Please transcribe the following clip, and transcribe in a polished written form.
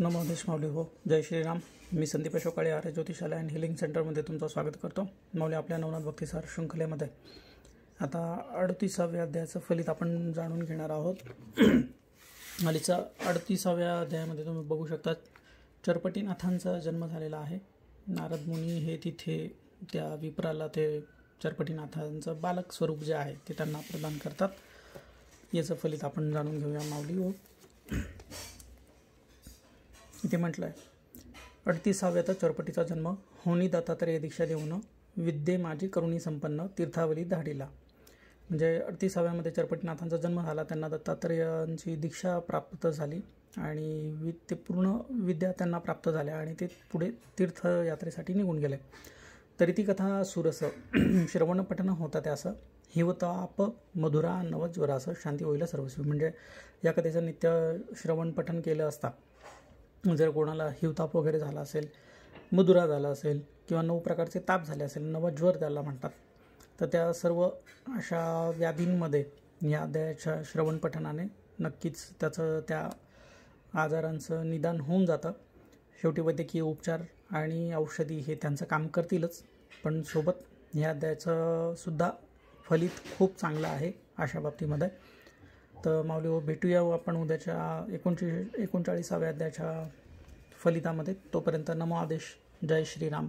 नमोदेश माऊली हो. जय श्रीराम. मी संदीप अशोकाळे आर्य ज्योतिषालय and healing सेंटरमध्ये तुमचं स्वागत करतो. माऊली आपल्या नवनाथ भक्तिसार शृंखलेमध्ये आता 38व्या अध्यायाचं फलित आपण जाणून घेणार आहोत. मालीचा 38व्या अध्यायामध्ये तुम्ही बघू शकता चरपटीनाथांचा जन्म झालेला आहे. नारद मुनी हे तिथे त्या विप्राला ते चरपटीनाथांचं बालक स्वरूप जे आहे ते त्यांना प्रदान करतात. याचं फलित आपण जाणून घेऊया माऊली हो. इथे म्हटलं आहे 38व्यात चरपटीचा जन्म होनी दत्तात्रेय दीक्षा देऊन विद्ये माझी करुणी संपन्न तीर्थावली धाडीला. म्हणजे 38व्यामध्ये चरपटीनाथांचा जन्म झाला, त्यांना दत्तात्रेयांची दीक्षा प्राप्त झाली आणि ते पूर्ण विद्या त्यांना प्राप्त झाल्या आणि ते पुढे तीर्थयात्रेसाठी निघून गेले. तरी ती कथा सुरस श्रवण पठण होता त्यास हिवताप मधुरा नवज्वरास शांती होईल सर्वस्वी. म्हणजे या कथेचं नित्य श्रवण पठण केलं असता जर कोणाला हिवताप वगैरे झाला असेल, मधुरा झाला असेल किंवा 9 प्रकारचे ताप झाले असेल, नवज्वर त्याला म्हणतात, तर त्या सर्व अशा व्याधींमध्ये या अध्यायाच्या श्रवण पठणाने नक्कीच त्याचं त्या आजारांचं निदान होऊन जातं. शेवटी वैद्यकीय उपचार आणि औषधी हे त्यांचं काम करतीलच, पण सोबत ह्या अध्यायाचं सुद्धा फलित खूप चांगलं आहे अशा बाबतीमध्ये. तर माऊली हो, भेटूया आपण उद्याच्या 39व्या अध्यायाच्या फलितामध्ये. तोपर्यंत नमो आदेश. जय श्रीराम.